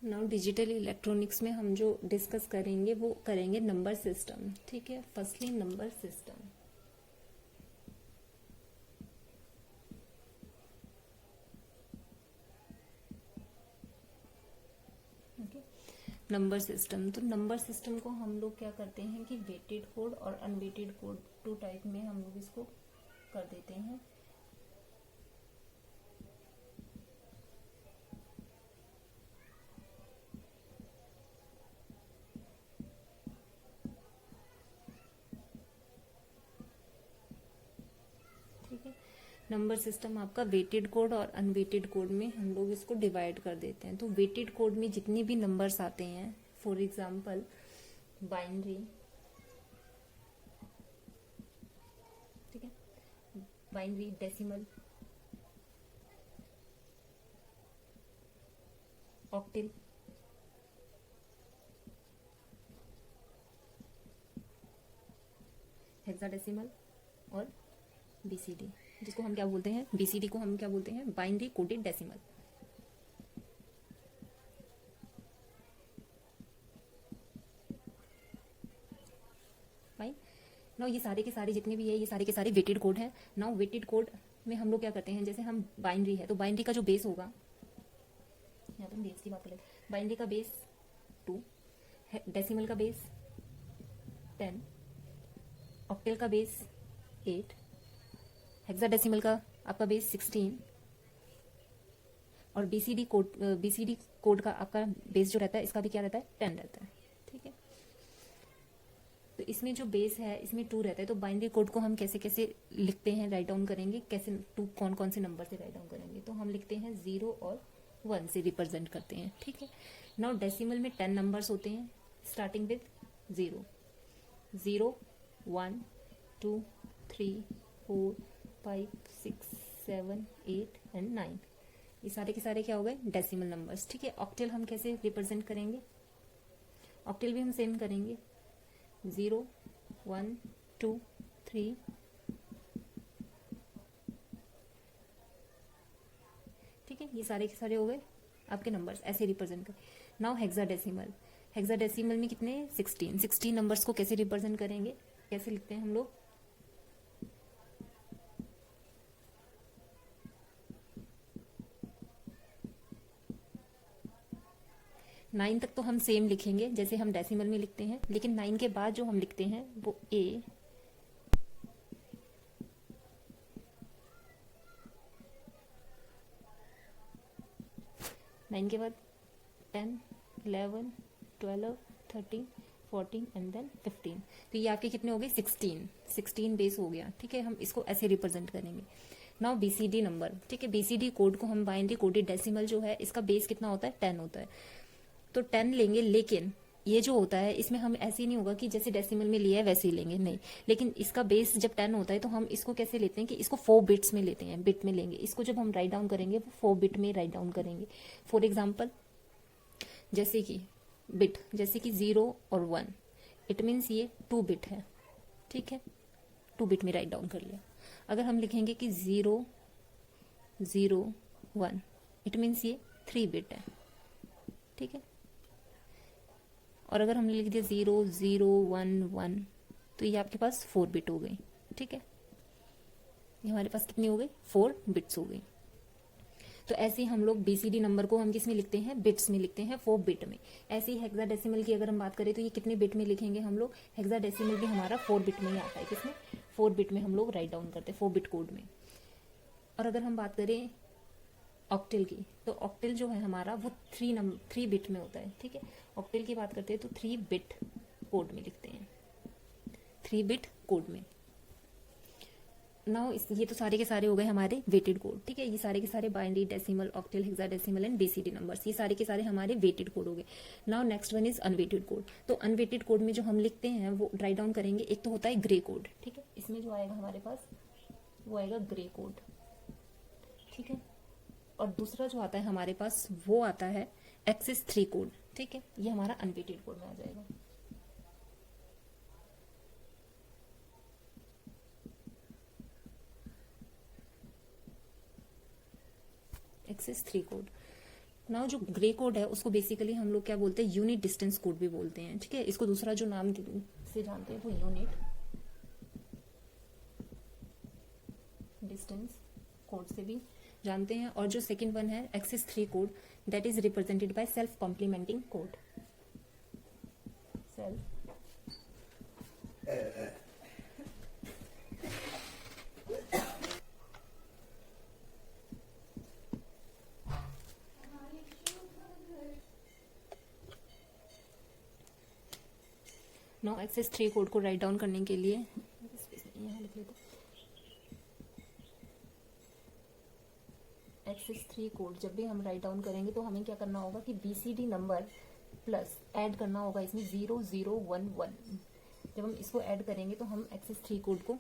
Now digital electronics में हम जो डिस्कस करेंगे वो करेंगे नंबर सिस्टम। ठीक है, firstly number system. Number system, तो नंबर सिस्टम को हम लोग क्या करते हैं कि वेटेड कोड और अनवेटेड कोड टू टाइप में हम लोग इसको कर देते हैं। ठीक है, नंबर सिस्टम आपका वेटेड कोड और अनवेटेड कोड में हम लोग इसको डिवाइड कर देते हैं। तो वेटेड कोड में जितने भी नंबर्स आते हैं, फॉर एग्जांपल बाइनरी, ठीक है, बाइनरी, डेसिमल, ऑक्टल, हेक्साडेसिमल और बीसीडी, जिसको हम क्या बोलते हैं, बीसीडी को हम क्या बोलते हैं, binary coded decimal. Fine. Now ये सारे के सारे जितने भी है, ये सारे के सारे वेटेड कोड हैं। नाउ वेटेड कोड में हम लोग क्या करते हैं, जैसे हम बाइनरी है तो बाइनरी का जो बेस होगा, यहाँ तो हम बेस की बात करें, बाइनरी का बेस 2, डेसिमल का बेस 10, ऑक्टल का बेस 8, हेक्साडेसिमल का आपका बेस 16 और बीसीडी कोड का आपका बेस जो रहता है, इसका भी क्या रहता है, 10 रहता है। ठीक है, तो इसमें जो बेस है इसमें 2 रहता है। तो बाइनरी कोड को हम कैसे कैसे लिखते हैं, राइट डाउन करेंगे, कैसे 2 कौन कौन से नंबर से राइट डाउन करेंगे, तो हम लिखते हैं 0 और 1 से रिप्रेजेंट करते हैं। ठीक है, नाउ डेसिमल में 10 नंबर्स होते हैं स्टार्टिंग विद 0, 0, 1, 2, 3, 4, 5, 6, 7, 8 एंड 9। ये सारे के सारे क्या हो गए, डेसिमल नंबर्स। ठीक है, ऑक्टल हम कैसे रिप्रेजेंट करेंगे, ऑक्टल भी हम सेम करेंगे, 0, 1, 2, 3, ठीक है, ये सारे के सारे हो गए आपके नंबर्स, ऐसे रिप्रेजेंट कर। नाउ हेक्साडेसिमल, हेक्साडेसिमल में कितने, 16 नंबर्स को कैसे रिप्रेजेंट करेंगे, कैसे लिखते हैं हम लोग, नाइन तक तो हम सेम लिखेंगे जैसे हम डेसिमल में लिखते हैं, लेकिन 9 के बाद जो हम लिखते हैं वो ए, नाइन के बाद 10, 11, 12, 13, 14 एंड देन 15। तो ये आपके कितने हो गए, 16 बेस हो गया। ठीक है, हम इसको ऐसे रिप्रेजेंट करेंगे। नाउ बीसीडी नंबर, ठीक है, बीसीडी कोड को हम बाइनरी कोडेड डेसिमल जो है, इसका बेस कितना होता है, 10 होता है, तो 10 लेंगे। लेकिन ये जो होता है इसमें हम ऐसे ही नहीं होगा कि जैसे डेसिमल में लिया है वैसे ही लेंगे, नहीं, लेकिन इसका बेस जब 10 होता है तो हम इसको कैसे लेते हैं कि इसको 4 बिट्स में लेते हैं, बिट में लेंगे इसको। जब हम राइट डाउन करेंगे वो 4 बिट में राइट डाउन करेंगे। फॉर एग्जाम्पल जैसे कि बिट, जैसे कि 0 और 1, इट मीन्स ये 2 बिट है। ठीक है, 2 बिट में राइट डाउन कर लिया। अगर हम लिखेंगे कि 0, 0, 1, इट मीन्स ये 3 बिट है। ठीक है, और अगर हमने लिख दिया 0, 0, 1, 1, तो ये आपके पास 4 बिट हो गई। ठीक है, ये हमारे पास कितनी हो गई, 4 बिट्स हो गई। तो ऐसे ही हम लोग बीसीडी नंबर को हम किस में लिखते हैं, बिट्स में लिखते हैं, 4 बिट में। ऐसे ही हेक्साडेसिमल की अगर हम बात करें तो ये कितने बिट में लिखेंगे हम लोग, हेक्साडेसिमल भी हमारा 4 बिट में ही आता है। किसमें, 4 बिट में हम लोग राइट डाउन करते हैं, 4 बिट कोड में। और अगर हम बात करें ऑक्टल की, तो ऑक्टल जो है हमारा वो 3 बिट में होता है। ठीक है, ऑक्टल की बात करते हैं तो 3 बिट कोड में लिखते हैं, 3 बिट कोड में। नाउ ये तो सारे के सारे हो गए हमारे वेटेड कोड। ठीक है, ये सारे के सारे binary, decimal, octal, hexadecimal and BCD numbers, ये सारे के सारे हमारे वेटेड कोड हो गए। Now next one is unweighted code. तो अनवेटेड कोड में जो हम लिखते हैं वो राइट डाउन करेंगे। एक तो होता है ग्रे कोड। ठीक है, इसमें जो आएगा हमारे पास वो आएगा ग्रे कोड। ठीक है, और दूसरा जो आता है हमारे पास वो आता है एक्सिस 3 कोड। ठीक है, ये हमारा अनवेटेड कोड में आ जाएगा। Axis 3 code. नाउ जो ग्रे कोड है उसको बेसिकली हम लोग क्या बोलते हैं, यूनिट डिस्टेंस कोड भी बोलते हैं, ठीक है। इसको दूसरा जो नाम से जानते हैं वो यूनिट डिस्टेंस कोड से भी जानते हैं। और जो सेकंड वन है excess 3 code, that is represented by self complementing code. Self now excess 3 code को राइट डाउन करने के लिए यहाँ लिख लेते, एक्सेस 3 कोड जब भी हम राइट डाउन करेंगे तो हमें क्या करना होगा कि BCD नंबर प्लस ऐड करना होगा इसमें 0011। जब हम इसको ऐड करेंगे तो हम एक्सेस 3 कोड को